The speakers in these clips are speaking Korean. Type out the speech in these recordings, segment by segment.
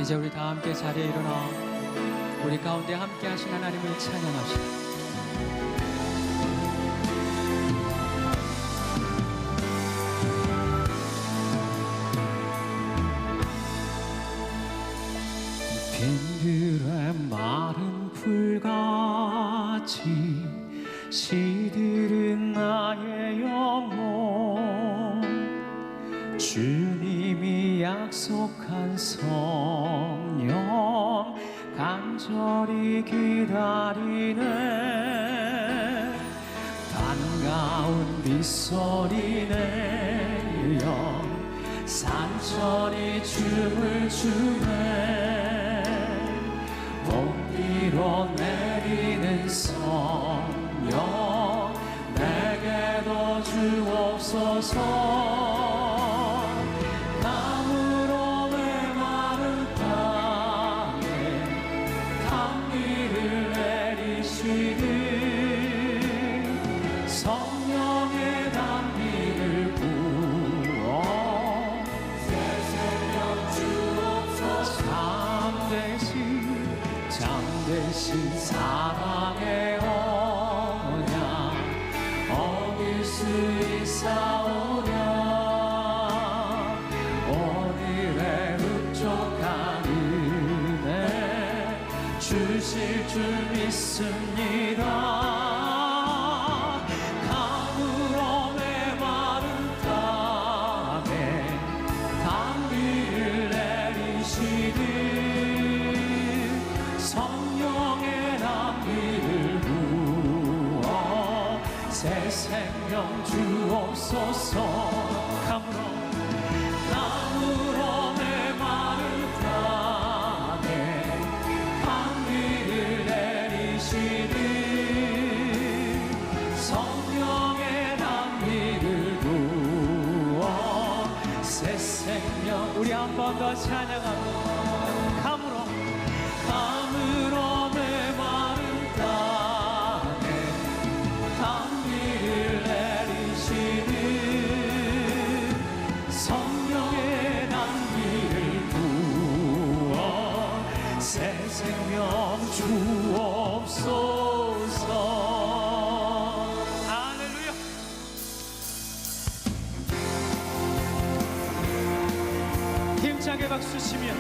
이제 우리 다 함께 자리에 일어나 우리 가운데 함께 하신 하나님을 찬양합시다. 빈들의 마른 풀같이 시들은 나의 영혼, 주님이 약속한 성령 간절히 기다리네. 반가운 빗소리 내려 산천이 춤을 추네. 봄 비로 내리는 성령 내게도 주옵소서. 나무로 메마른 땅에 단비를 내리시니 성령의 단비를 부어 새 생명 주옵소서. 잠대신 사랑의 언약 어길 수 있사오냐. 오늘의 흡족한 은혜 주실 줄 믿습니다. 강으로 메마른 땅에 단비를 내리시니 성령의 단비를 부어 새 생명 주옵소서. 나무로 메마른 땅에 단비를 내리시니 성령의 단비를 부어 새 생명. 우리 한 번 더 찬양합니다. 감으로 메마른 땅에 단비를 내리시니 성령의 단비를 부어 새 생명 주옵소서. 할렐루야. 힘차게 박수 치며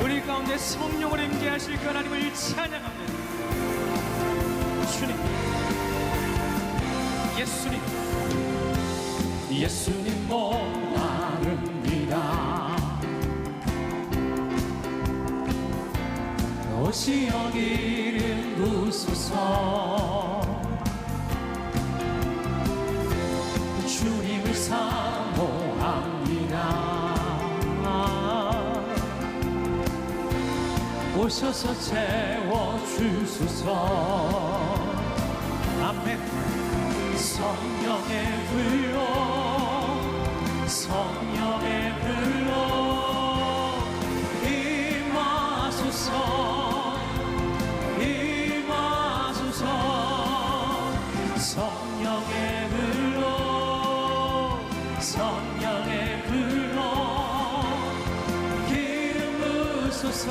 우리 가운데 성령을 임재하실 그 하나님을 찬양합니다. 주님, 예수님, 예수님 목마릅니다. 오시 여기를 부소서. 주님을 사모합니다. 오셔서 채워주소서. 아멘. 성령의 불로 성령의 불로 임하소서. 임하소서. 성령의 불로 성령의 불로 기름 부으소서.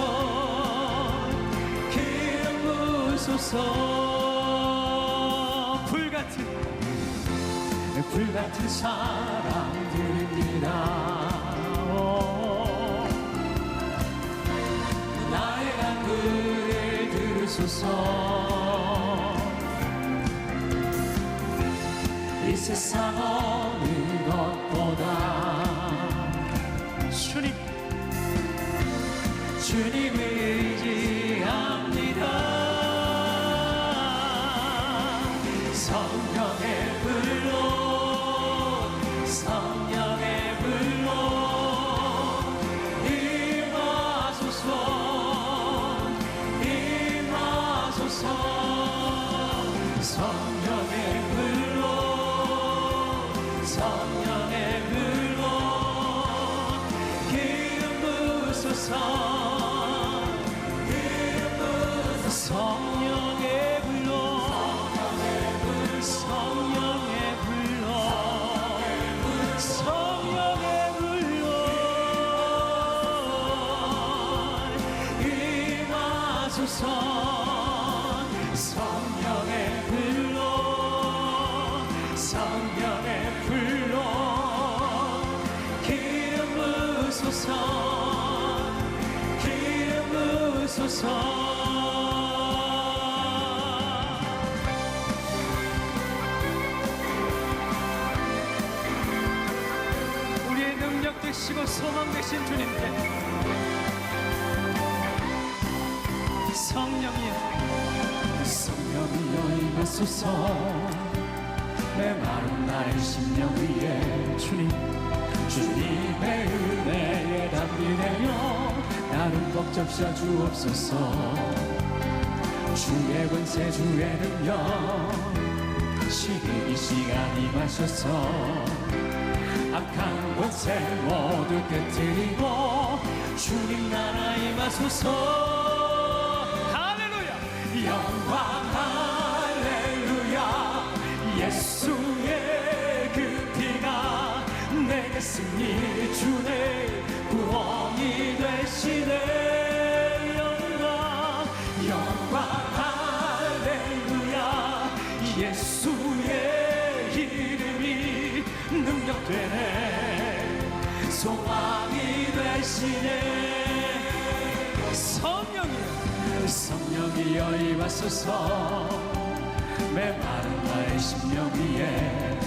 불같은 사랑들이라 나의 간구를 들으소서. 이 세상 어느 것보다 주님을 의지합니다. 성령의 불로 성령의 불로 임하소서. 임하소서. 성령의 불로 성령의 불로 기름 부으소서. 기름 부으소서. 성령의 불로 성령의 불로 성령의 불로 성령의 불로 성령의 불로 기름 부으소서 기름 부으소서 우리의 능력 되시고 소망 되신 주님께 성령이여 임하소서 내 마른 나의 심령 위에 주님의 은혜에 담비되며 나를 꼭 적셔 주옵소서 주의 권세 주의 능력 지금 이 시간 임하셔서 악한 권세 모두 깨뜨리고 주님 나라 임하소서 영광 할렐루야 예수의 그 피가 내게 승리 주네 구원이 되시네 영광 할렐루야 예수의 이름이 능력되네 소망이 되시네 성령이여 임하소서 메마른 나의 심령 위에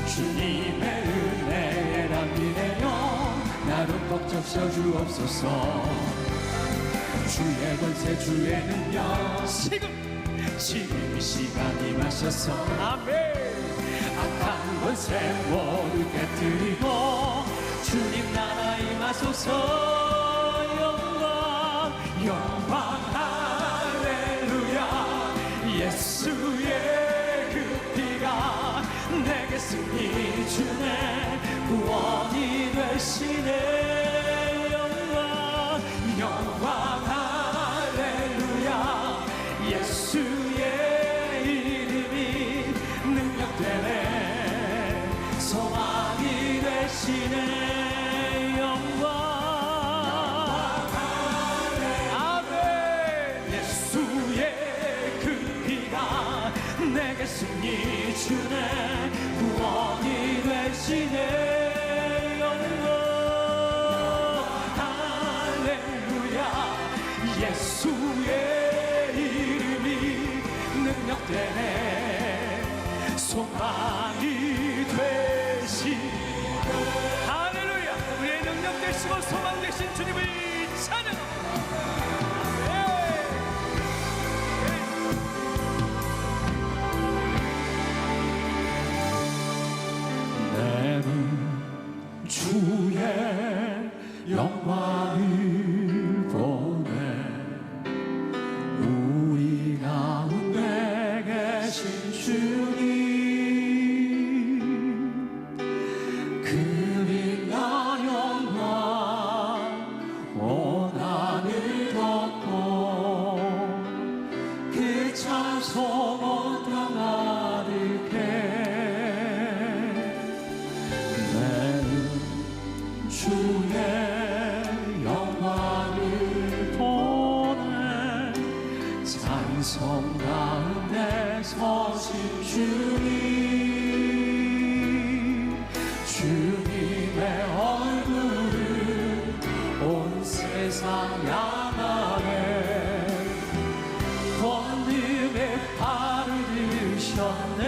주님의 은혜에 담비되며 나를 꼭 적셔 주옵소서 주의 권세 주의 능력 지금 이 시간 임하셔서 아멘 악한 권세 모두 깨뜨리고 주님 나라 임하소서 영광 할렐루야 예수의 그 피가 내게 승리 주네 구원이 되시네 영광 할렐루야 예수의 이름이 능력되네 소망이 되시네 영광 내게 승리 주네 구원이 되시네 영광 할렐루야 예수의 이름이 능력되네 소망이 되시네 할렐루야 우리의 능력 되시고 소망 되신 주님을 찬양합니다 주의 영광을 보내 우리 가운데 계신 주님 그 빛난 영광 온 하늘 덮고 그 찬송 온 땅 가득해 주의 영광을 보내 찬송 가운데 서신 주님의 얼굴을 온 세상 향하네 권능의 팔을 드셨네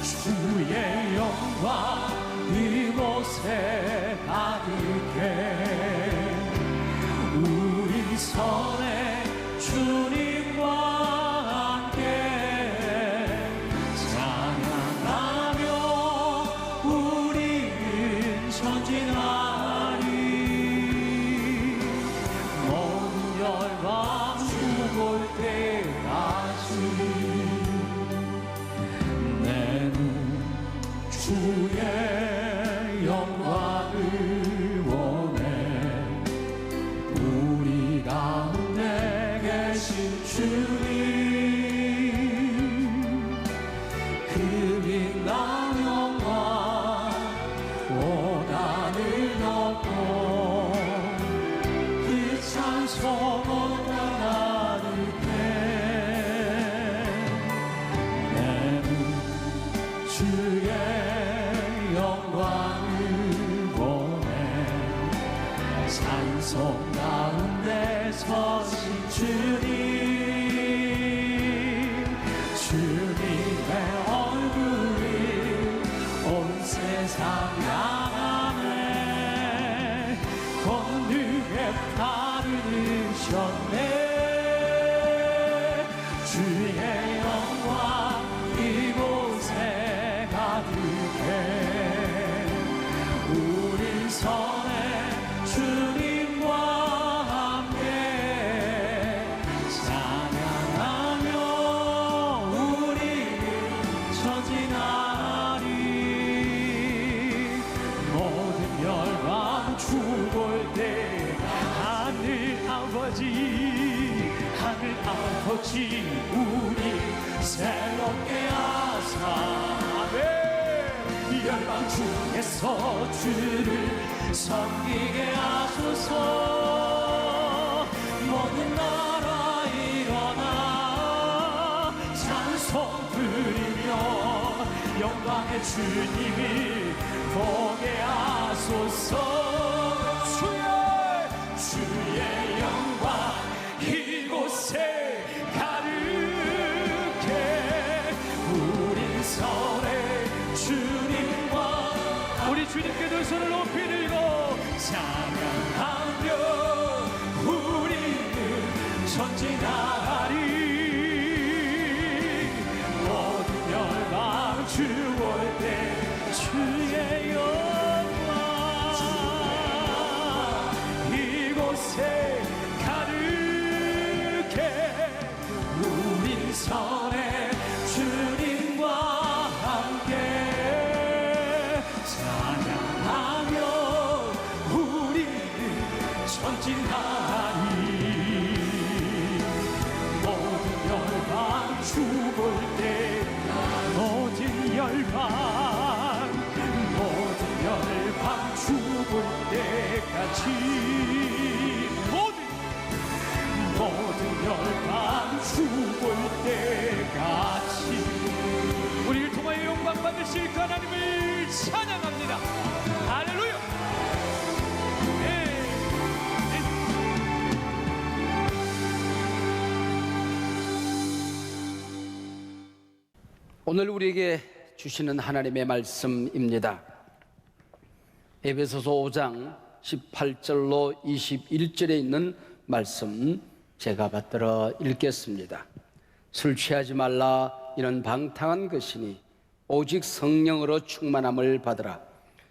주의 영광 이곳에 가득해 우리 선에 주님과 함께 찬양하며 우리는 전진하리 모든 열방 죽을 때까지 내 눈 주의 영광을 원해 우리 가운데 계신 주님 그 빛난 영광 온 하늘 덮고 그 찬송 서신 주님, 주님의 얼굴이 온 세상 향하네. 권능의 팔을 드셨네. 주의 영광 이곳에 가득해. 우리 선에 주님과 함께 찬양하며 우리는 전진하리. 모든 열방 죽을 때 하늘 아버지, 하늘 아버지 우리 새롭게 하사. 아멘. 열방 중에서 주를 섬기게 하소서. 모든 나라 일어나 찬송 드리며 영광의 주님을 보게 하소서. 주의 영광 이곳에 가득해. 우린 선에 주님과 우리 주님께 두 손을 높이 들고 찬양하며 우리는 전진하리. 모든 열방 주올 때 주의 영광 이곳에 가득해. 우린 선에 주님과 함께 찬양하며 우리는 전진하리. 모든 열방 죽을 때 모든 열방 죽을 때까지 모든 열방 죽을 때까지 우리를 통하여 영광 받으실 그 하나님을 찬양합니다. 할렐루야. 오늘 우리에게 주시는 하나님의 말씀입니다. 에베소서 5장 18절로 21절에 있는 말씀 제가 받들어 읽겠습니다. 술 취하지 말라, 이는 방탕한 것이니 오직 성령으로 충만함을 받으라.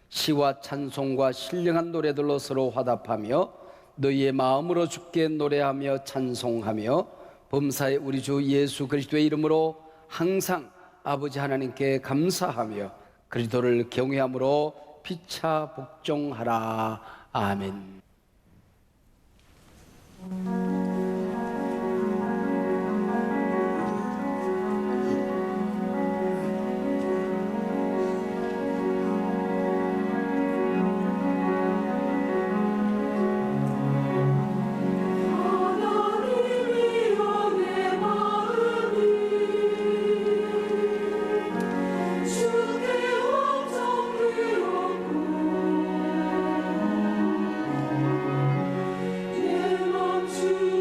시와 찬송과 신령한 노래들로 서로 화답하며 너희의 마음으로 주께 노래하며 찬송하며 범사의 우리 주 예수 그리스도의 이름으로 항상 아버지 하나님께 감사하며 그리스도를 경외함으로 피차 복종하라. 아멘. 주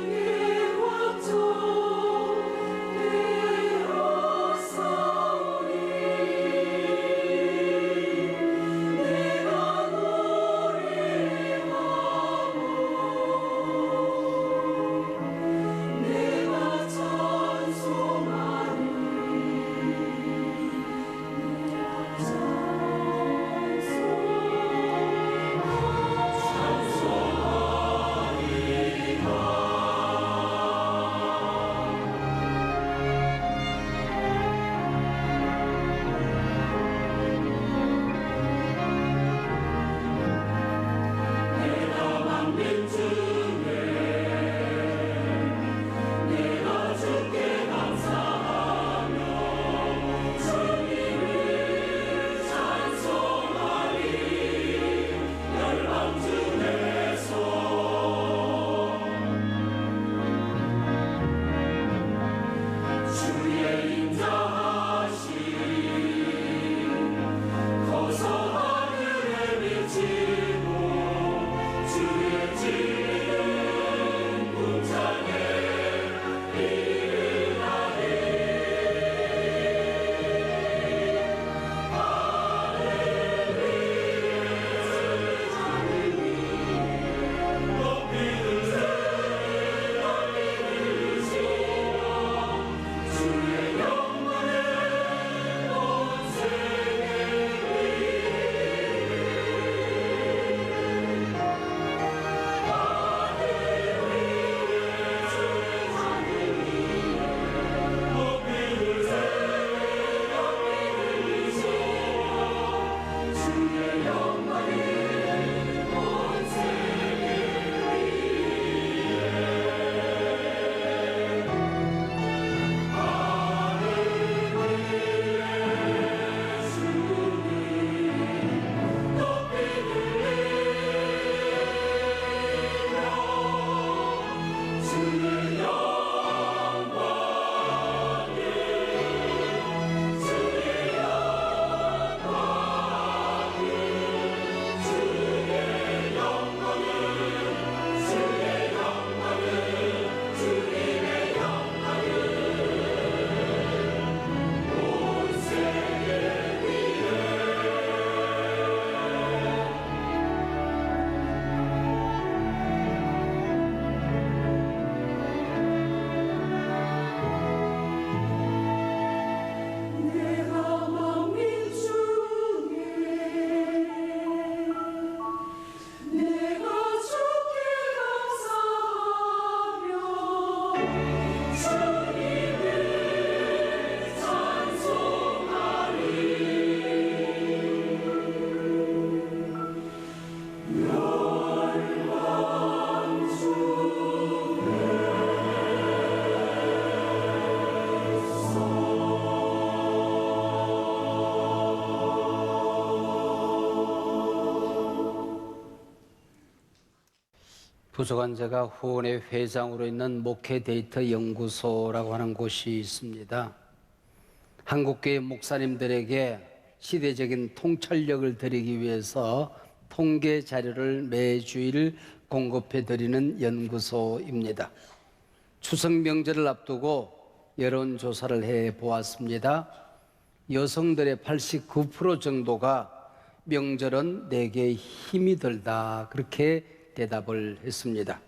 도서관 제가 후원의 회장으로 있는 목회 데이터 연구소라고 하는 곳이 있습니다. 한국교회 목사님들에게 시대적인 통찰력을 드리기 위해서 통계 자료를 매주일 공급해 드리는 연구소입니다. 추석 명절을 앞두고 여론조사를 해 보았습니다. 여성들의 89% 정도가 명절은 내게 힘이 들다 그렇게 대답을 했습니다.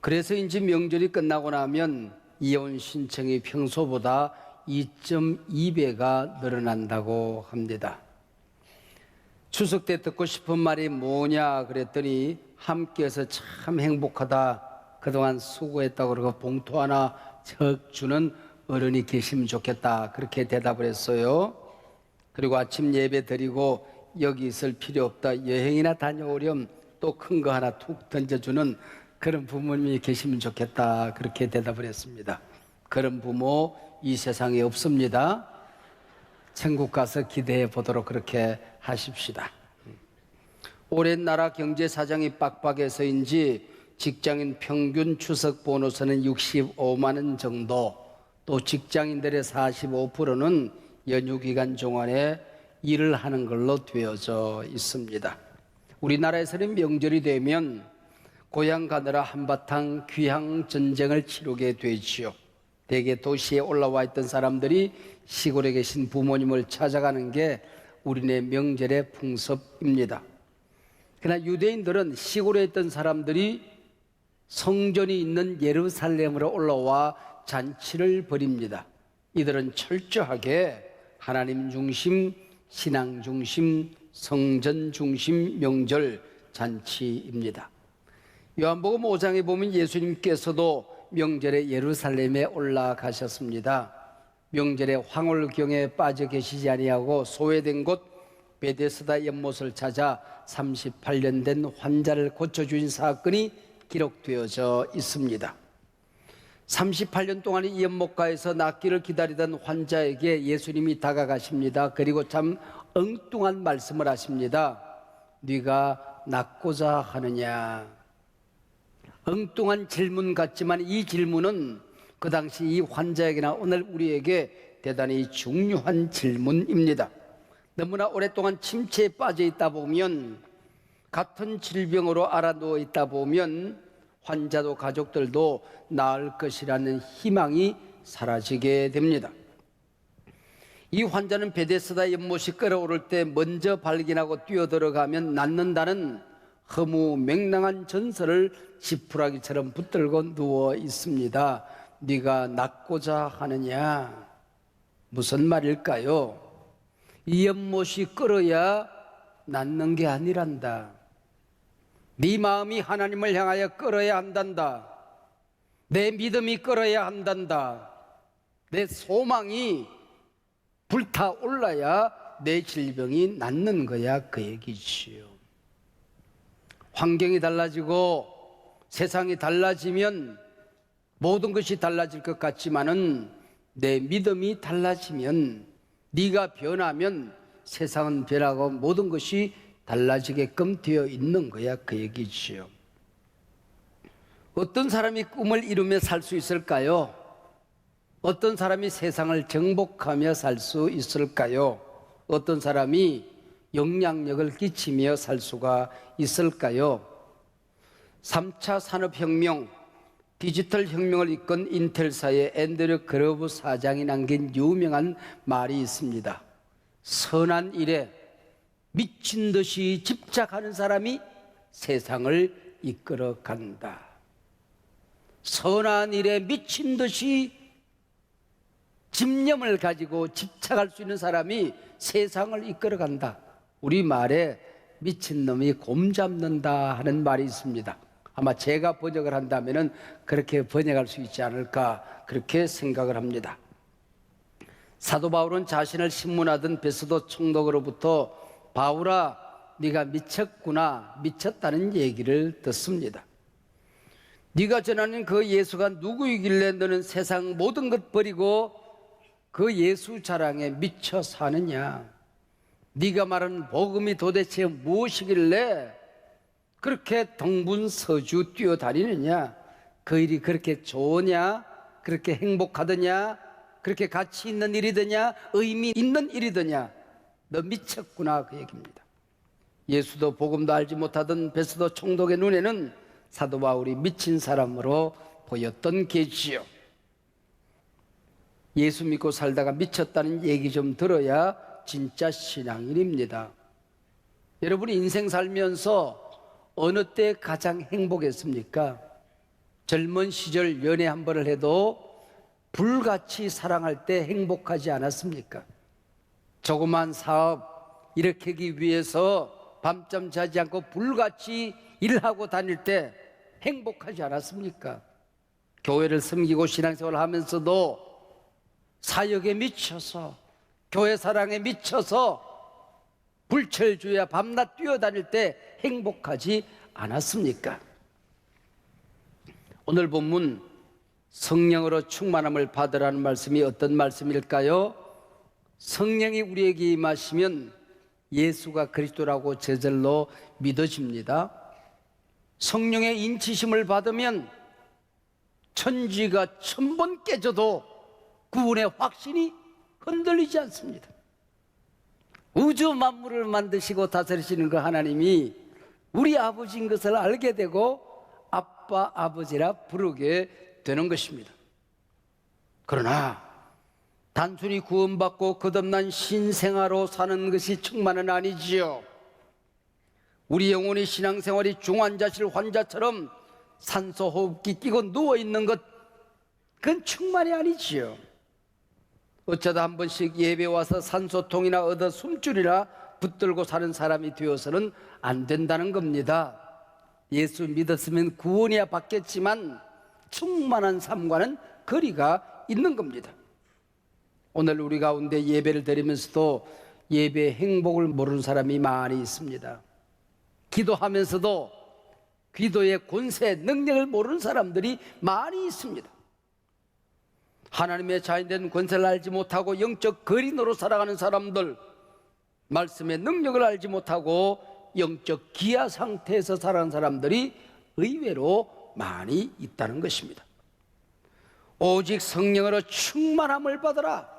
그래서인지 명절이 끝나고 나면 이혼 신청이 평소보다 2.2배가 늘어난다고 합니다. 추석 때 듣고 싶은 말이 뭐냐 그랬더니 함께해서 참 행복하다. 그동안 수고했다고 그러고 봉투 하나 적 주는 어른이 계시면 좋겠다. 그렇게 대답을 했어요. 그리고 아침 예배 드리고 여기 있을 필요 없다. 여행이나 다녀오렴. 또 큰 거 하나 툭 던져주는 그런 부모님이 계시면 좋겠다. 그렇게 대답을 했습니다. 그런 부모 이 세상에 없습니다. 천국 가서 기대해 보도록 그렇게 하십시다. 올해 나라 경제 사정이 빡빡해서인지 직장인 평균 추석 보너스는 65만 원 정도, 또 직장인들의 45%는 연휴 기간 동안에 일을 하는 걸로 되어져 있습니다. 우리나라에서는 명절이 되면 고향 가느라 한바탕 귀향 전쟁을 치르게 되지요. 대개 도시에 올라와 있던 사람들이 시골에 계신 부모님을 찾아가는 게 우리네 명절의 풍습입니다. 그러나 유대인들은 시골에 있던 사람들이 성전이 있는 예루살렘으로 올라와 잔치를 벌입니다. 이들은 철저하게 하나님 중심, 신앙 중심, 성전 중심 명절 잔치입니다. 요한복음 5장에 보면 예수님께서도 명절에 예루살렘에 올라가셨습니다. 명절에 황홀경에 빠져 계시지 아니하고 소외된 곳 베데스다 연못을 찾아 38년 된 환자를 고쳐주신 사건이 기록되어져 있습니다. 38년 동안 이 연못가에서 낫기를 기다리던 환자에게 예수님이 다가가십니다. 그리고 참 엉뚱한 말씀을 하십니다. 네가 낫고자 하느냐. 엉뚱한 질문 같지만 이 질문은 그 당시 이 환자에게나 오늘 우리에게 대단히 중요한 질문입니다. 너무나 오랫동안 침체에 빠져 있다 보면, 같은 질병으로 알아누워 있다 보면 환자도 가족들도 나을 것이라는 희망이 사라지게 됩니다. 이 환자는 베데스다 연못이 끓어오를 때 먼저 발견하고 뛰어들어가면 낫는다는 허무맹랑한 전설을 지푸라기처럼 붙들고 누워 있습니다. 네가 낫고자 하느냐? 무슨 말일까요? 이 연못이 끓어야 낫는 게 아니란다. 네 마음이 하나님을 향하여 끓어야 한단다. 내 믿음이 끓어야 한단다. 내 소망이 불타올라야 내 질병이 낫는 거야, 그 얘기지요. 환경이 달라지고 세상이 달라지면 모든 것이 달라질 것 같지만은 내 믿음이 달라지면, 네가 변하면 세상은 변하고 모든 것이 달라지게끔 되어 있는 거야, 그 얘기지요. 어떤 사람이 꿈을 이루며 살 수 있을까요? 어떤 사람이 세상을 정복하며 살 수 있을까요? 어떤 사람이 영향력을 끼치며 살 수가 있을까요? 3차 산업혁명, 디지털 혁명을 이끈 인텔사의 앤드류 그로브 사장이 남긴 유명한 말이 있습니다. 선한 일에 미친 듯이 집착하는 사람이 세상을 이끌어 간다. 선한 일에 미친 듯이 집념을 가지고 집착할 수 있는 사람이 세상을 이끌어 간다. 우리말에 미친놈이 곰 잡는다 하는 말이 있습니다. 아마 제가 번역을 한다면 그렇게 번역할 수 있지 않을까, 그렇게 생각을 합니다. 사도 바울은 자신을 신문하던 베스도 총독으로부터 바울아, 네가 미쳤구나, 미쳤다는 얘기를 듣습니다. 네가 전하는 그 예수가 누구이길래 너는 세상 모든 것 버리고 그 예수 자랑에 미쳐 사느냐? 네가 말하는 복음이 도대체 무엇이길래 그렇게 동분서주 뛰어다니느냐? 그 일이 그렇게 좋으냐? 그렇게 행복하더냐? 그렇게 가치 있는 일이더냐? 의미 있는 일이더냐? 너 미쳤구나, 그 얘기입니다. 예수도 복음도 알지 못하던 베스도 총독의 눈에는 사도 바울이 미친 사람으로 보였던 게지요. 예수 믿고 살다가 미쳤다는 얘기 좀 들어야 진짜 신앙인입니다. 여러분 인생 살면서 어느 때 가장 행복했습니까? 젊은 시절 연애 한 번을 해도 불같이 사랑할 때 행복하지 않았습니까? 조그만 사업 일으키기 위해서 밤잠 자지 않고 불같이 일하고 다닐 때 행복하지 않았습니까? 교회를 섬기고 신앙생활을 하면서도 사역에 미쳐서 교회 사랑에 미쳐서 불철주야 밤낮 뛰어다닐 때 행복하지 않았습니까? 오늘 본문 성령으로 충만함을 받으라는 말씀이 어떤 말씀일까요? 성령이 우리에게 임하시면 예수가 그리스도라고 저절로 믿어집니다. 성령의 인치심을 받으면 천지가 1000번 깨져도 구원의 확신이 흔들리지 않습니다. 우주 만물을 만드시고 다스리시는 그 하나님이 우리 아버지인 것을 알게 되고 아빠, 아버지라 부르게 되는 것입니다. 그러나 단순히 구원받고 거듭난 신생아로 사는 것이 충만은 아니지요. 우리 영혼의 신앙생활이 중환자실 환자처럼 산소 호흡기 끼고 누워있는 것, 그건 충만이 아니지요. 어쩌다 한 번씩 예배 와서 산소통이나 얻어 숨줄이나 붙들고 사는 사람이 되어서는 안 된다는 겁니다. 예수 믿었으면 구원이야 받겠지만 충만한 삶과는 거리가 있는 겁니다. 오늘 우리 가운데 예배를 드리면서도 예배의 행복을 모르는 사람이 많이 있습니다. 기도하면서도 기도의 권세, 능력을 모르는 사람들이 많이 있습니다. 하나님의 자인된 권세를 알지 못하고 영적 거린으로 살아가는 사람들, 말씀의 능력을 알지 못하고 영적 기아 상태에서 살아가는 사람들이 의외로 많이 있다는 것입니다. 오직 성령으로 충만함을 받아라.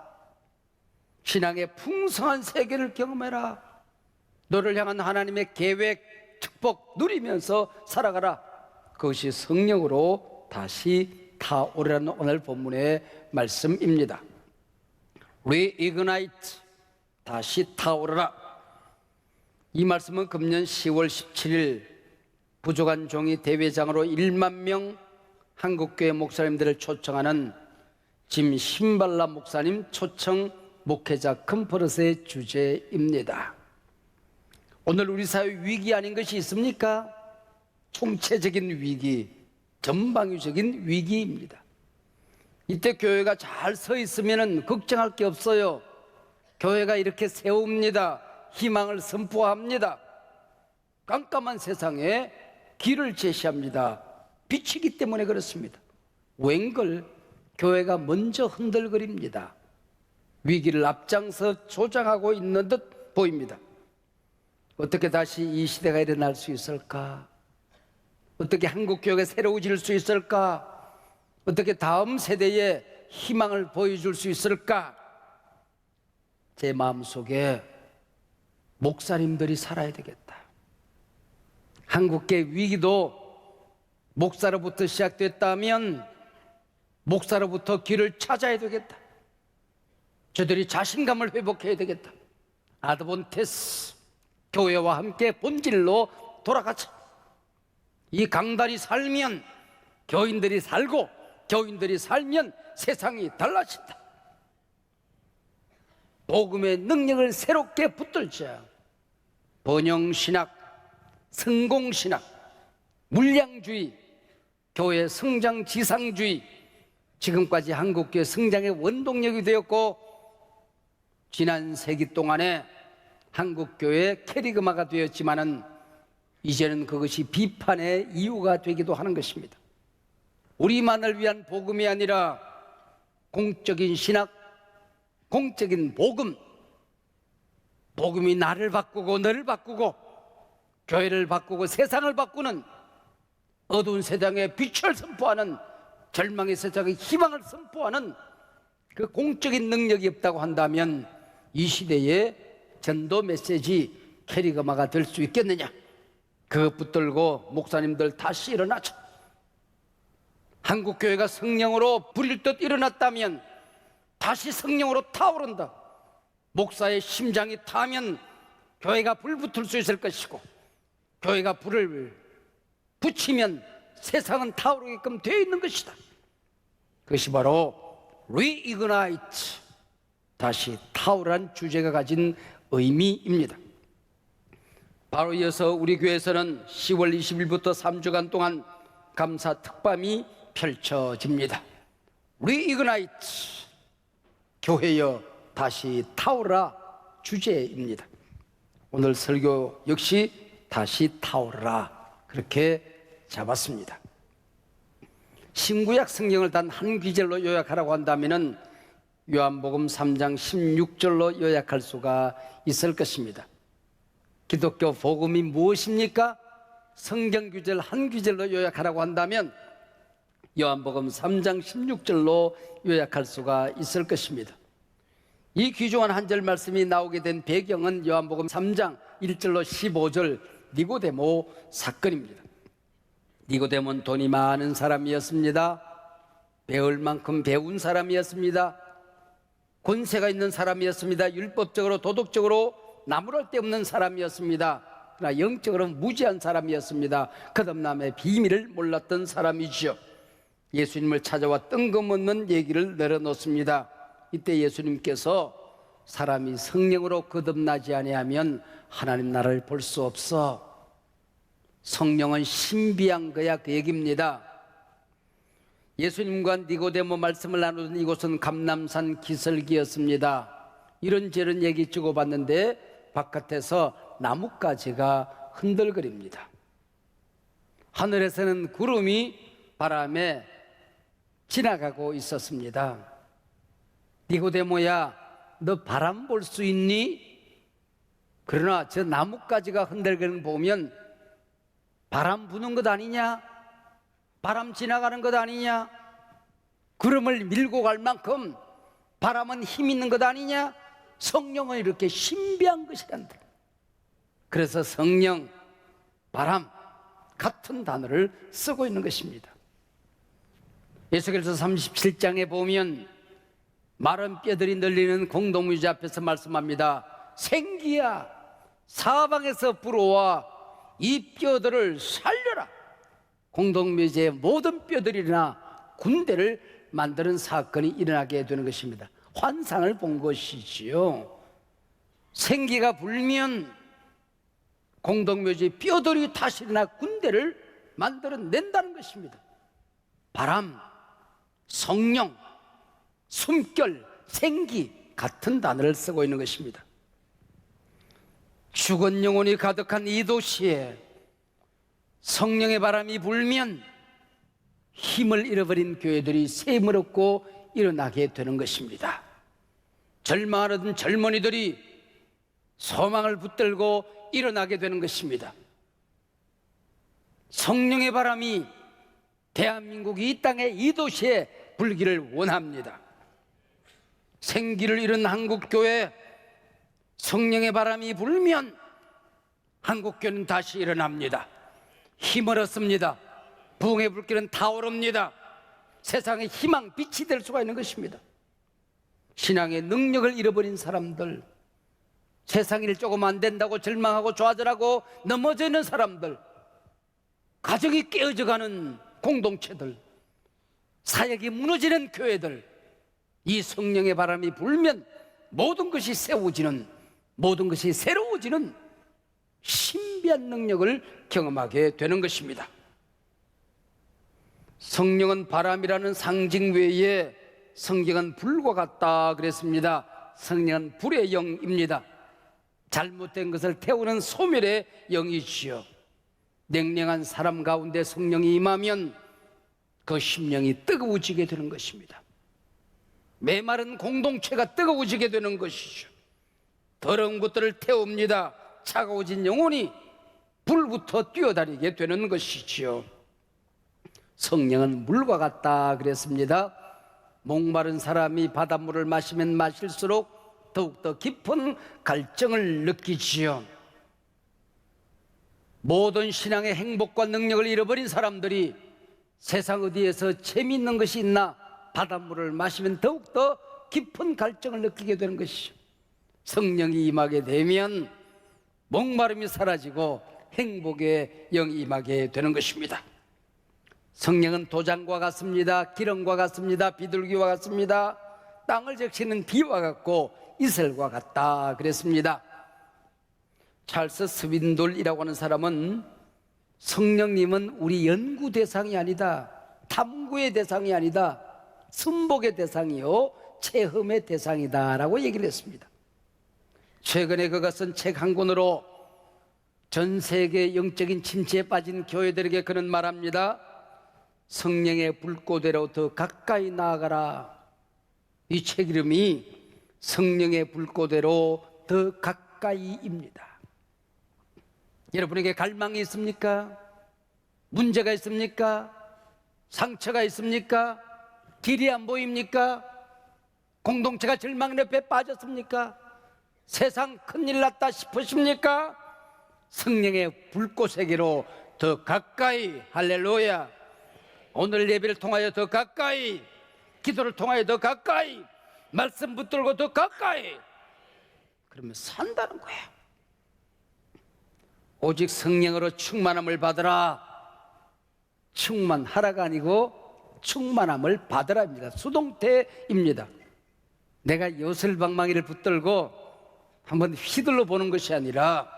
신앙의 풍성한 세계를 경험해라. 너를 향한 하나님의 계획, 축복 누리면서 살아가라. 그것이 성령으로 다시 타오르라는 오늘 본문의 말씀입니다. Reignite, 다시 타오르라. 이 말씀은 금년 10월 17일 부족한 종이 대회장으로 1만 명 한국교회 목사님들을 초청하는 짐 신발라 목사님 초청 목회자 컨퍼런스의 주제입니다. 오늘 우리 사회 위기 아닌 것이 있습니까? 총체적인 위기, 전방위적인 위기입니다. 이때 교회가 잘 서 있으면 걱정할 게 없어요. 교회가 이렇게 세웁니다. 희망을 선포합니다. 깜깜한 세상에 길을 제시합니다. 빛이기 때문에 그렇습니다. 웬걸 교회가 먼저 흔들거립니다. 위기를 앞장서 조장하고 있는 듯 보입니다. 어떻게 다시 이 시대가 일어날 수 있을까? 어떻게 한국교회가 새로워질 수 있을까? 어떻게 다음 세대에 희망을 보여줄 수 있을까? 제 마음속에 목사님들이 살아야 되겠다. 한국교회 위기도 목사로부터 시작됐다면 목사로부터 길을 찾아야 되겠다. 저들이 자신감을 회복해야 되겠다. 아드본테스 교회와 함께 본질로 돌아가자. 이 강단이 살면 교인들이 살고 교인들이 살면 세상이 달라진다. 복음의 능력을 새롭게 붙들자. 번영신학, 성공신학, 물량주의, 교회 성장지상주의, 지금까지 한국교회 성장의 원동력이 되었고 지난 세기 동안에 한국교회 캐리그마가 되었지만은 이제는 그것이 비판의 이유가 되기도 하는 것입니다. 우리만을 위한 복음이 아니라 공적인 신학, 공적인 복음, 복음이 나를 바꾸고 너를 바꾸고 교회를 바꾸고 세상을 바꾸는, 어두운 세상에 빛을 선포하는, 절망의 세상에 희망을 선포하는 그 공적인 능력이 없다고 한다면 이 시대의 전도 메시지 캐리거마가 될 수 있겠느냐? 그것 붙들고 목사님들 다시 일어나자. 한국교회가 성령으로 불일 듯 일어났다면 다시 성령으로 타오른다. 목사의 심장이 타면 교회가 불붙을 수 있을 것이고, 교회가 불을 붙이면 세상은 타오르게끔 되어 있는 것이다. 그것이 바로 Reignite, 다시 타오르는 주제가 가진 의미입니다. 바로 이어서 우리 교회에서는 10월 20일부터 3주간 동안 감사 특밤이 펼쳐집니다. Reignite, 교회여 다시 타오르라 주제입니다. 오늘 설교 역시 다시 타오르라 그렇게 잡았습니다. 신구약 성경을 단 한 귀절로 요약하라고 한다면 요한복음 3장 16절로 요약할 수가 있을 것입니다. 기독교 복음이 무엇입니까? 성경 구절 한 귀절로 요약하라고 한다면 요한복음 3장 16절로 요약할 수가 있을 것입니다. 이 귀중한 한 절 말씀이 나오게 된 배경은 요한복음 3장 1절로 15절 니고데모 사건입니다. 니고데모는 돈이 많은 사람이었습니다. 배울 만큼 배운 사람이었습니다. 권세가 있는 사람이었습니다. 율법적으로 도덕적으로 나무랄 데 없는 사람이었습니다. 그러나 영적으로 무지한 사람이었습니다. 거듭남의 비밀을 몰랐던 사람이죠. 예수님을 찾아와 뜬금없는 얘기를 내려놓습니다. 이때 예수님께서 사람이 성령으로 거듭나지 아니하면 하나님 나라를 볼 수 없어. 성령은 신비한 거야, 그 얘기입니다. 예수님과 니고데모 말씀을 나누던 이곳은 감람산 기슭이었습니다. 이런저런 얘기 주고받는데 바깥에서 나뭇가지가 흔들거립니다. 하늘에서는 구름이 바람에 지나가고 있었습니다. 니고데모야, 너 바람 볼 수 있니? 그러나 저 나뭇가지가 흔들거리는 거 보면 바람 부는 것 아니냐? 바람 지나가는 것 아니냐? 구름을 밀고 갈 만큼 바람은 힘 있는 것 아니냐? 성령은 이렇게 신비한 것이란다. 그래서 성령, 바람 같은 단어를 쓰고 있는 것입니다. 에스겔서 37장에 보면 마른 뼈들이 널리는 공동묘지 앞에서 말씀합니다. 생기야, 사방에서 불어와 이 뼈들을 살려라. 공동묘지의 모든 뼈들이나 군대를 만드는 사건이 일어나게 되는 것입니다. 환상을 본 것이지요. 생기가 불면 공동묘지 뼈들이 다시 일어나 군대를 만들어낸다는 것입니다. 바람, 성령, 숨결, 생기 같은 단어를 쓰고 있는 것입니다. 죽은 영혼이 가득한 이 도시에 성령의 바람이 불면 힘을 잃어버린 교회들이 셈을 얻고 일어나게 되는 것입니다. 절망하는 젊은이들이 소망을 붙들고 일어나게 되는 것입니다. 성령의 바람이 대한민국이 이 땅에 이 도시에 불기를 원합니다. 생기를 잃은 한국교회, 성령의 바람이 불면 한국교회는 다시 일어납니다. 힘을 얻습니다. 부흥의 불길은 타오릅니다. 세상의 희망, 빛이 될 수가 있는 것입니다. 신앙의 능력을 잃어버린 사람들, 세상 일 조금 안 된다고 절망하고 좌절하고 넘어져 있는 사람들, 가정이 깨어져가는 공동체들, 사역이 무너지는 교회들, 이 성령의 바람이 불면 모든 것이 세워지는, 모든 것이 새로워지는 신비한 능력을 경험하게 되는 것입니다. 성령은 바람이라는 상징 외에 성경은 불과 같다 그랬습니다. 성령은 불의 영입니다. 잘못된 것을 태우는 소멸의 영이지요. 냉랭한 사람 가운데 성령이 임하면 그 심령이 뜨거워지게 되는 것입니다. 메마른 공동체가 뜨거워지게 되는 것이죠. 더러운 것들을 태웁니다. 차가워진 영혼이 불부터 뛰어다니게 되는 것이지요. 성령은 물과 같다 그랬습니다. 목마른 사람이 바닷물을 마시면 마실수록 더욱더 깊은 갈증을 느끼지요. 모든 신앙의 행복과 능력을 잃어버린 사람들이 세상 어디에서 재미있는 것이 있나 바닷물을 마시면 더욱더 깊은 갈증을 느끼게 되는 것이죠. 성령이 임하게 되면 목마름이 사라지고 행복의 영이 임하게 되는 것입니다. 성령은 도장과 같습니다. 기름과 같습니다. 비둘기와 같습니다. 땅을 적시는 비와 같고 이슬과 같다 그랬습니다. 찰스 스윈돌이라고 하는 사람은 성령님은 우리 연구 대상이 아니다, 탐구의 대상이 아니다, 순복의 대상이요 체험의 대상이다 라고 얘기를 했습니다. 최근에 그가 쓴 책 한 권으로 전 세계 영적인 침체에 빠진 교회들에게 그는 말합니다. 성령의 불꽃대로 더 가까이 나아가라. 이 책 이름이 성령의 불꽃대로 더 가까이입니다. 여러분에게 갈망이 있습니까? 문제가 있습니까? 상처가 있습니까? 길이 안 보입니까? 공동체가 절망 늪에 빠졌습니까? 세상 큰일 났다 싶으십니까? 성령의 불꽃에게로 더 가까이, 할렐루야. 오늘 예배를 통하여 더 가까이, 기도를 통하여 더 가까이, 말씀 붙들고 더 가까이, 그러면 산다는 거야. 오직 성령으로 충만함을 받으라. 충만하라가 아니고 충만함을 받으라입니다. 수동태입니다. 내가 요술방망이를 붙들고 한번 휘둘러 보는 것이 아니라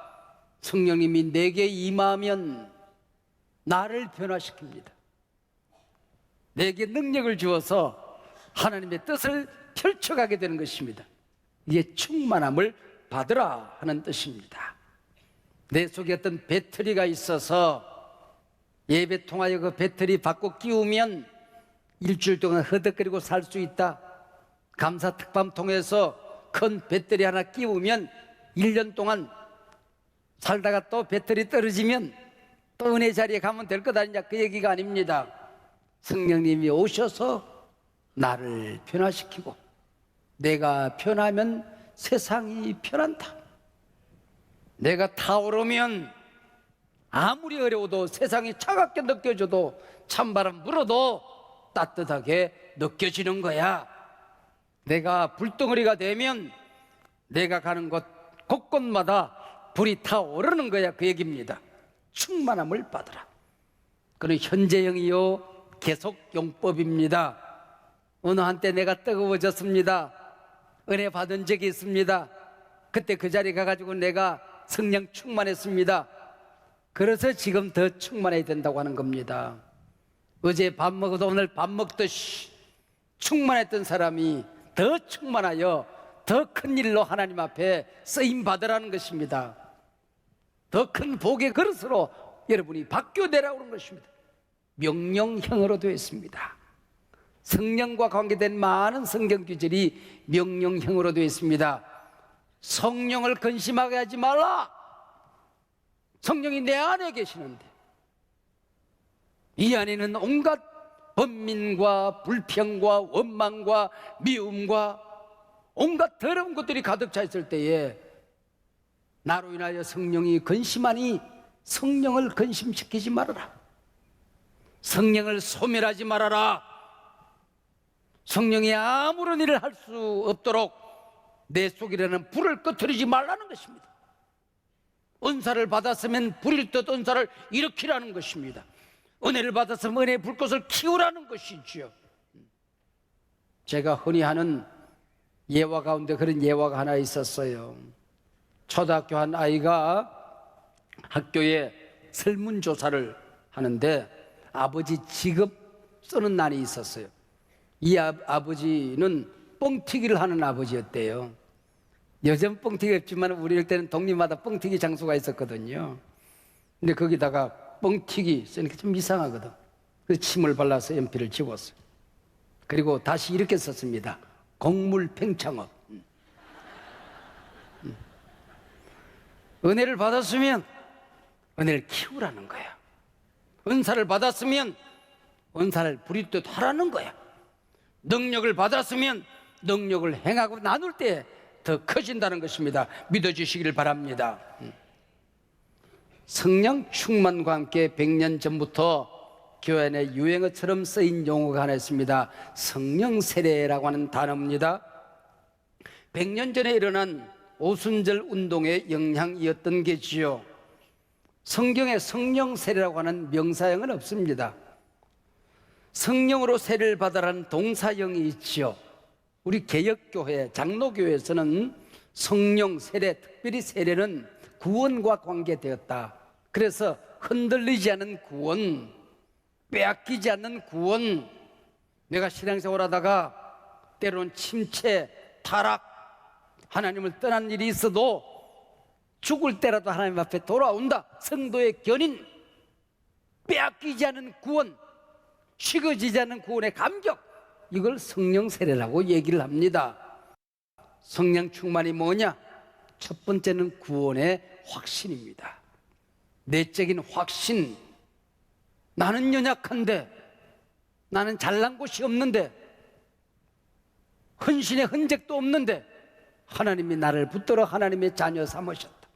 성령님이 내게 임하면 나를 변화시킵니다. 내게 능력을 주어서 하나님의 뜻을 펼쳐가게 되는 것입니다. 이게 충만함을 받으라 하는 뜻입니다. 내 속에 어떤 배터리가 있어서 예배 통하여 그 배터리 받고 끼우면 일주일 동안 허덕거리고 살 수 있다. 감사 특밤 통해서 큰 배터리 하나 끼우면 1년 동안 살다가 또 배터리 떨어지면 또 은혜 자리에 가면 될 것 아니냐, 그 얘기가 아닙니다. 성령님이 오셔서 나를 변화시키고 내가 변하면 세상이 변한다. 내가 타오르면 아무리 어려워도 세상이 차갑게 느껴져도 찬바람 불어도 따뜻하게 느껴지는 거야. 내가 불덩어리가 되면 내가 가는 곳 곳곳마다 불이 타오르는 거야, 그 얘기입니다. 충만함을 받으라. 그는 현재형이요 계속용법입니다. 어느 한때 내가 뜨거워졌습니다. 은혜 받은 적이 있습니다. 그때 그 자리에 가가지고 내가 성령 충만했습니다. 그래서 지금 더 충만해야 된다고 하는 겁니다. 어제 밥 먹어도 오늘 밥 먹듯이 충만했던 사람이 더 충만하여 더 큰 일로 하나님 앞에 쓰임 받으라는 것입니다. 더 큰 복의 그릇으로 여러분이 바뀌어내라고 하는 것입니다. 명령형으로 되어 있습니다. 성령과 관계된 많은 성경 규절이 명령형으로 되어 있습니다. 성령을 근심하게 하지 말라. 성령이 내 안에 계시는데 이 안에는 온갖 번민과 불평과 원망과 미움과 온갖 더러운 것들이 가득 차 있을 때에 나로 인하여 성령이 근심하니 성령을 근심시키지 말아라. 성령을 소멸하지 말아라. 성령이 아무런 일을 할 수 없도록 내 속이라는 불을 꺼뜨리지 말라는 것입니다. 은사를 받았으면 불일 듯 은사를 일으키라는 것입니다. 은혜를 받았으면 은혜의 불꽃을 키우라는 것이지요. 제가 흔히 하는 예화 가운데 그런 예화가 하나 있었어요. 초등학교 한 아이가 학교에 설문조사를 하는데 아버지 직업 쓰는 날이 있었어요. 이 아버지는 뻥튀기를 하는 아버지였대요. 요즘 뻥튀기 없지만 우리 때는 동네마다 뻥튀기 장소가 있었거든요. 근데 거기다가 뻥튀기 쓰니까 좀 이상하거든. 그래서 침을 발라서 연필을 지웠어요. 그리고 다시 이렇게 썼습니다. 곡물 팽창업. 은혜를 받았으면 은혜를 키우라는 거야. 은사를 받았으면 은사를 부릴 듯 하라는 거야. 능력을 받았으면 능력을 행하고 나눌 때 더 커진다는 것입니다. 믿어주시기를 바랍니다. 성령 충만과 함께 100년 전부터 교회 안에 유행어처럼 쓰인 용어가 하나 있습니다. 성령 세례라고 하는 단어입니다. 100년 전에 일어난 오순절 운동의 영향이었던 게지요. 성경에 성령 세례라고 하는 명사형은 없습니다. 성령으로 세례를 받아라는 동사형이 있지요. 우리 개혁교회, 장로교회에서는 성령 세례, 특별히 세례는 구원과 관계되었다. 그래서 흔들리지 않는 구원, 빼앗기지 않는 구원, 내가 신앙생활 하다가 때로는 침체, 타락, 하나님을 떠난 일이 있어도 죽을 때라도 하나님 앞에 돌아온다. 성도의 견인, 빼앗기지 않은 구원, 식어지지 않는 구원의 감격, 이걸 성령 세례라고 얘기를 합니다. 성령 충만이 뭐냐? 첫 번째는 구원의 확신입니다. 내적인 확신. 나는 연약한데, 나는 잘난 곳이 없는데, 헌신의 흔적도 없는데 하나님이 나를 붙들어 하나님의 자녀 삼으셨다.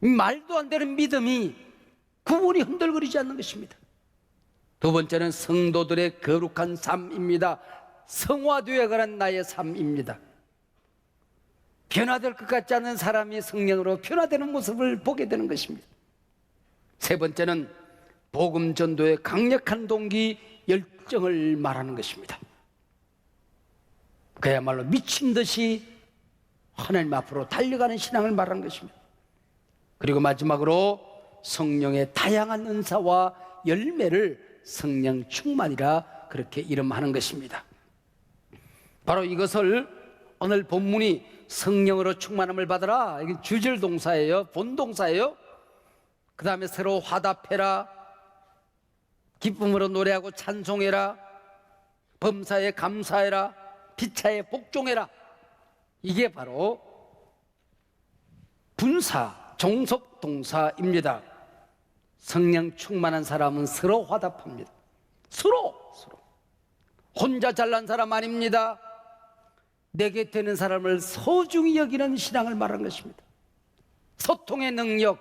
말도 안 되는 믿음이 구원이 흔들거리지 않는 것입니다. 두 번째는 성도들의 거룩한 삶입니다. 성화되어 가는 나의 삶입니다. 변화될 것 같지 않은 사람이 성령으로 변화되는 모습을 보게 되는 것입니다. 세 번째는 복음 전도의 강력한 동기, 열정을 말하는 것입니다. 그야말로 미친 듯이 하나님 앞으로 달려가는 신앙을 말하는 것입니다. 그리고 마지막으로 성령의 다양한 은사와 열매를 성령 충만이라 그렇게 이름하는 것입니다. 바로 이것을 오늘 본문이 성령으로 충만함을 받아라, 이게 주절 동사예요. 본동사예요. 그 다음에 서로 화답해라, 기쁨으로 노래하고 찬송해라, 범사에 감사해라, 피차에 복종해라. 이게 바로 분사, 종속 동사입니다. 성령 충만한 사람은 서로 화답합니다. 서로. 혼자 잘난 사람 아닙니다. 내 곁에 있는 사람을 소중히 여기는 신앙을 말하는 것입니다. 소통의 능력,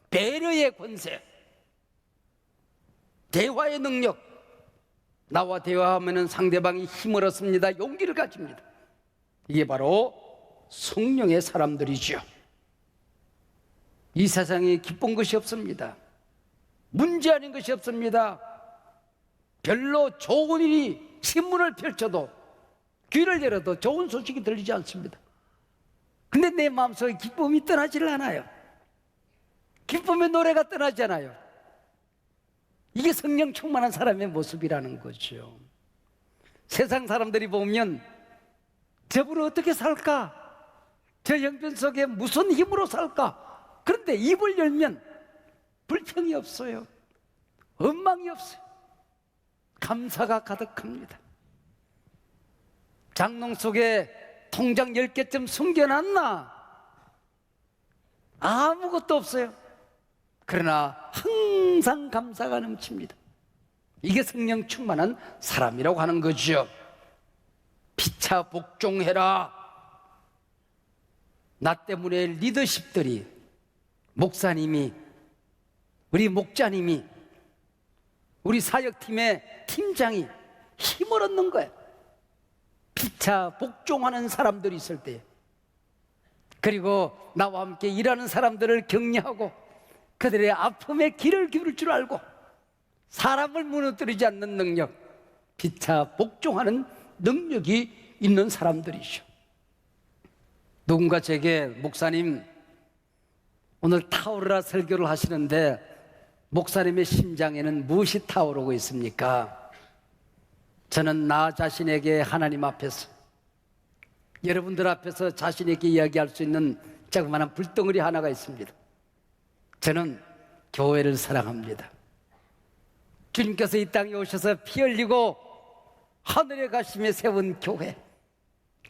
배려의 권세, 대화의 능력. 나와 대화하면 상대방이 힘을 얻습니다. 용기를 가집니다. 이게 바로 성령의 사람들이죠. 이 세상에 기쁜 것이 없습니다. 문제 아닌 것이 없습니다. 별로 좋은 일이 신문을 펼쳐도, 귀를 열어도 좋은 소식이 들리지 않습니다. 근데 내 마음속에 기쁨이 떠나지를 않아요. 기쁨의 노래가 떠나지 않아요. 이게 성령 충만한 사람의 모습이라는 거죠. 세상 사람들이 보면 저분은 어떻게 살까? 저 형편 속에 무슨 힘으로 살까? 그런데 입을 열면 불평이 없어요. 원망이 없어요. 감사가 가득합니다. 장롱 속에 통장 10개쯤 숨겨놨나? 아무것도 없어요. 그러나 항상 감사가 넘칩니다. 이게 성령 충만한 사람이라고 하는 거죠. 피차 복종해라. 나 때문에 리더십들이, 목사님이, 우리 목자님이, 우리 사역팀의 팀장이 힘을 얻는 거예요. 피차 복종하는 사람들이 있을 때, 그리고 나와 함께 일하는 사람들을 격려하고 그들의 아픔에 귀를 기울일 줄 알고 사람을 무너뜨리지 않는 능력, 피차 복종하는 능력이 있는 사람들이죠. 누군가 제게, 목사님 오늘 타오르라 설교를 하시는데 목사님의 심장에는 무엇이 타오르고 있습니까? 저는 나 자신에게 하나님 앞에서, 여러분들 앞에서 자신에게 이야기할 수 있는 자그마한 불덩어리 하나가 있습니다. 저는 교회를 사랑합니다. 주님께서 이 땅에 오셔서 피 흘리고 하늘에 가시며 세운 교회,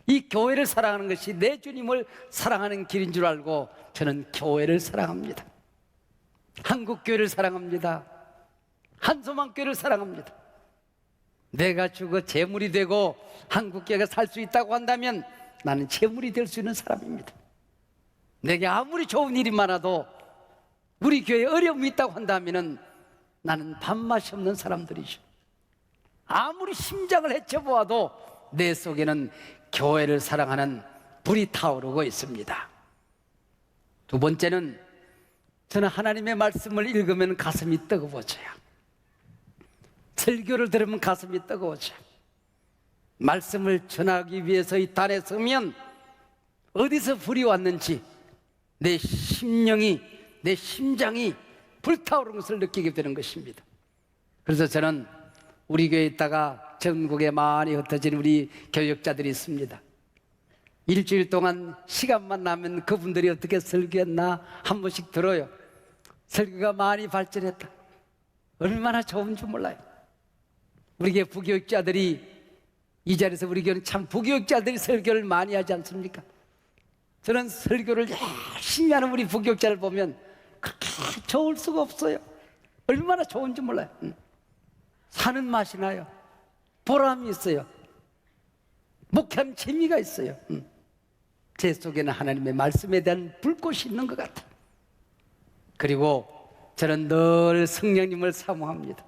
이 교회를 사랑하는 것이 내 주님을 사랑하는 길인 줄 알고 저는 교회를 사랑합니다. 한국교회를 사랑합니다. 한소망교회를 사랑합니다. 내가 죽어 재물이 되고 한국교회가 살 수 있다고 한다면 나는 재물이 될 수 있는 사람입니다. 내게 아무리 좋은 일이 많아도 우리 교회에 어려움이 있다고 한다면 나는 밥맛이 없는 사람들이죠. 아무리 심장을 헤쳐보아도 내 속에는 교회를 사랑하는 불이 타오르고 있습니다. 두 번째는 저는 하나님의 말씀을 읽으면 가슴이 뜨거워져요. 설교를 들으면 가슴이 뜨거워져요. 말씀을 전하기 위해서 이 단에 서면 어디서 불이 왔는지 내 심령이, 내 심장이 불타오르는 것을 느끼게 되는 것입니다. 그래서 저는 우리 교회에 있다가 전국에 많이 흩어진 우리 교역자들이 있습니다. 일주일 동안 시간만 나면 그분들이 어떻게 설교했나 한 번씩 들어요. 설교가 많이 발전했다. 얼마나 좋은 줄 몰라요. 우리 교회 부교육자들이 이 자리에서 우리 교회는 참 부교육자들이 설교를 많이 하지 않습니까? 저는 설교를 열심히 하는 우리 부교육자를 보면 그렇게 좋을 수가 없어요. 얼마나 좋은지 몰라요. 사는 맛이 나요. 보람이 있어요. 목회하는 재미가 있어요. 제 속에는 하나님의 말씀에 대한 불꽃이 있는 것 같아요. 그리고 저는 늘 성령님을 사모합니다.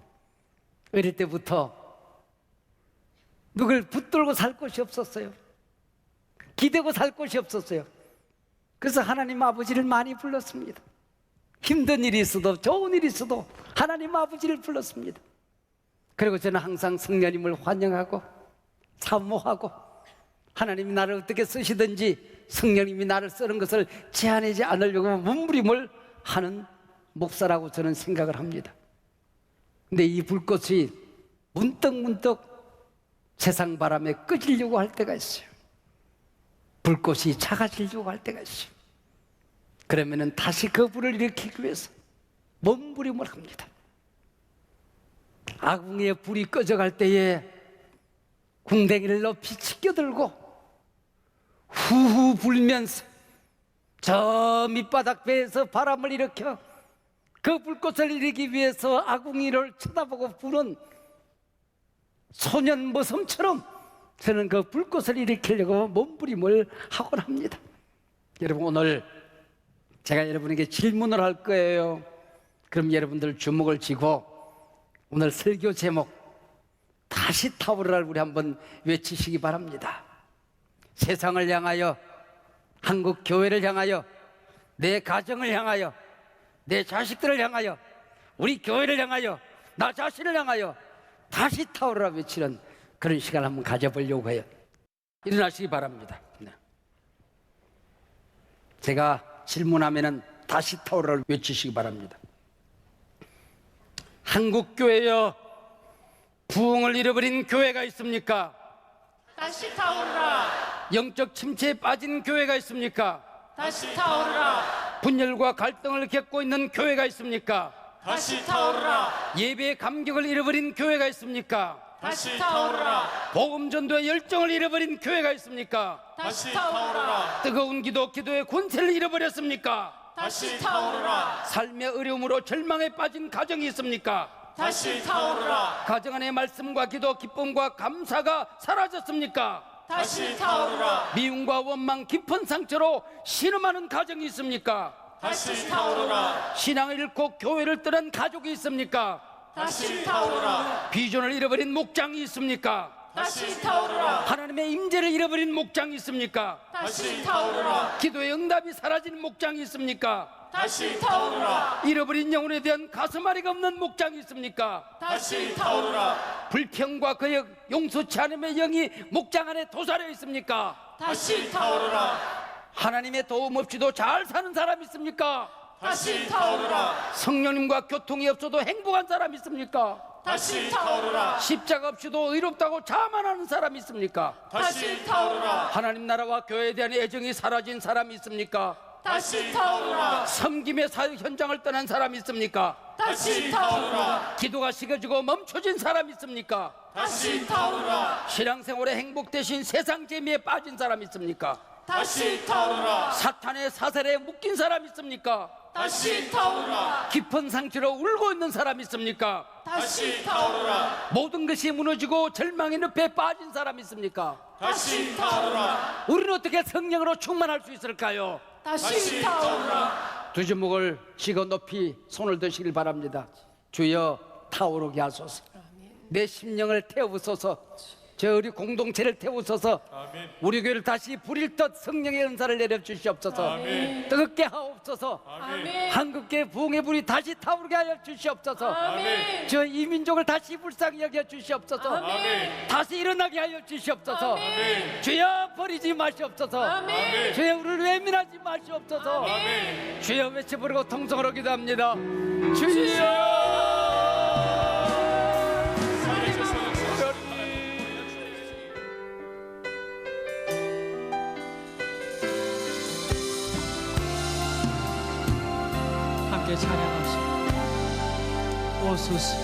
어릴 때부터 누굴 붙들고 살 곳이 없었어요. 기대고 살 곳이 없었어요. 그래서 하나님 아버지를 많이 불렀습니다. 힘든 일이 있어도 좋은 일이 있어도 하나님 아버지를 불렀습니다. 그리고 저는 항상 성령님을 환영하고 사모하고 하나님이 나를 어떻게 쓰시든지 성령님이 나를 쓰는 것을 제한하지 않으려고 몸부림을 하는 목사라고 저는 생각을 합니다. 근데 이 불꽃이 문득문득 세상 바람에 꺼지려고 할 때가 있어요. 불꽃이 작아지려고 할 때가 있어요. 그러면은 다시 그 불을 일으키기 위해서 몸부림을 합니다. 아궁이에 불이 꺼져갈 때에 궁뎅이를 높이 치켜들고 후후 불면서 저 밑바닥 배에서 바람을 일으켜 그 불꽃을 일으키기 위해서 아궁이를 쳐다보고 부는 소년 모섬처럼 저는 그 불꽃을 일으키려고 몸부림을 하곤 합니다. 여러분, 오늘 제가 여러분에게 질문을 할 거예요. 그럼 여러분들 주목을 쥐고 오늘 설교 제목 다시 타오르라를 우리 한번 외치시기 바랍니다. 세상을 향하여, 한국 교회를 향하여, 내 가정을 향하여, 내 자식들을 향하여, 우리 교회를 향하여, 나 자신을 향하여 다시 타오르라 외치는 그런 시간을 한번 가져보려고 해요. 일어나시기 바랍니다. 제가 질문하면은 다시 타오르라 외치시기 바랍니다. 한국 교회여, 부흥을 잃어버린 교회가 있습니까? 다시 타오르라. 영적 침체에 빠진 교회가 있습니까? 다시 타오르라. 분열과 갈등을 겪고 있는 교회가 있습니까? 다시 타오르라. 예배의 감격을 잃어버린 교회가 있습니까? 다시 타오르라. 복음 전도의 열정을 잃어버린 교회가 있습니까? 다시 타오르라. 뜨거운 기도의 권세를 잃어버렸습니까? 다시 타오르라. 삶의 어려움으로 절망에 빠진 가정이 있습니까? 다시 타오르라. 가정 안의 말씀과 기도, 기쁨과 감사가 사라졌습니까? 다시 타오르라. 미움과 원망, 깊은 상처로 신음하는 가정이 있습니까? 다시 타오르라. 신앙을 잃고 교회를 떠난 가족이 있습니까? 다시 타오르라. 비전을 잃어버린 목장이 있습니까? 다시 타오르라. 하나님의 임재를 잃어버린 목장이 있습니까? 다시 타오르라. 기도의 응답이 사라진 목장이 있습니까? 다시 타오르라. 잃어버린 영혼에 대한 가슴앓이가 없는 목장이 있습니까? 다시 타오르라. 불평과 그의 용서치 않음의 영이 목장 안에 도사려 있습니까? 다시 타오르라. 하나님의 도움 없이도 잘 사는 사람 있습니까? 다시 타오르라. 성령님과 교통이 없어도 행복한 사람 있습니까? 다시 타오르라. 십자가 없이도 의롭다고 자만하는 사람 있습니까? 다시 타오르라. 하나님 나라와 교회에 대한 애정이 사라진 사람이 있습니까? 다시 타오르라. 섬김의 사역 현장을 떠난 사람이 있습니까? 다시 타오르라. 기도가 식어지고 멈춰진 사람이 있습니까? 다시 타오르라. 신앙생활에 행복 대신 세상 재미에 빠진 사람이 있습니까? 다시 타오르라. 사탄의 사슬에 묶인 사람이 있습니까? 다시 타오르라. 깊은 상처로 울고 있는 사람 있습니까? 다시 타오르라. 모든 것이 무너지고 절망의 늪에 빠진 사람 있습니까? 다시 타오르라. 우리는 어떻게 성령으로 충만할 수 있을까요? 다시 타오르라. 두 주먹을 쥐고 높이 손을 드시길 바랍니다. 주여 타오르게 하소서. 내 심령을 태우소서. 저 우리 공동체를 태우소서. 우리 교회를 다시 부릴 듯 성령의 은사를 내려주시옵소서. 뜨겁게 하옵소서. 한국계 부흥의 불이 다시 타오르게 하여 주시옵소서. 저 이 민족을 다시 불쌍히 여겨 주시옵소서. 다시 일어나게 하여 주시옵소서. 주여 버리지 마시옵소서. 주여 우리를 외면하지 마시옵소서. 주여 외쳐 부르고 통성으로 기도합니다. 주여. 함께 찬양합시다. 오소서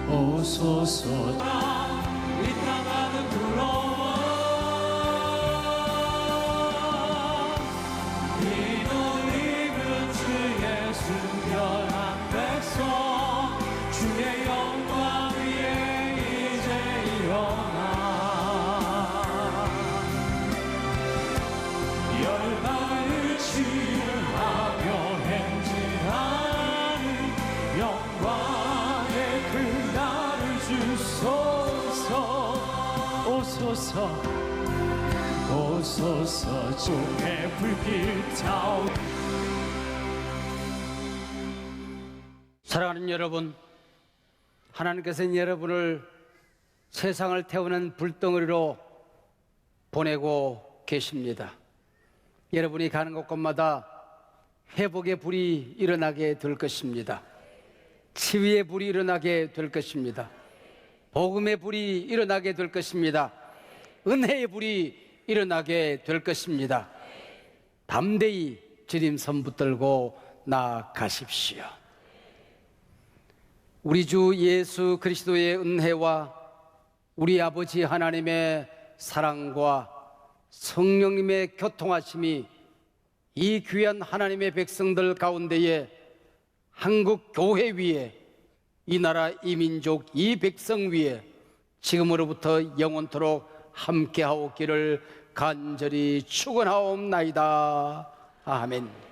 오소서 이 땅하늘 부러워 이는 입은 주의 순결한 백성 주의 영광 위에 이제 일어나 열방을 치유하며 행진하는 영광의 그날을 주소서. 오소서 오소서 주의 불길 타오. 사랑하는 여러분, 하나님께서는 여러분을 세상을 태우는 불덩어리로 보내고 계십니다. 여러분이 가는 곳곳마다 회복의 불이 일어나게 될 것입니다. 치유의 불이 일어나게 될 것입니다. 복음의 불이 일어나게 될 것입니다. 은혜의 불이 일어나게 될 것입니다. 담대히 주님 붙들고 나아가십시오. 우리 주 예수 그리스도의 은혜와 우리 아버지 하나님의 사랑과 성령님의 교통하심이 이 귀한 하나님의 백성들 가운데에 한국 교회 위에 이 나라 이 민족 이 백성 위에 지금으로부터 영원토록 함께하옵기를 간절히 축원하옵나이다. 아멘.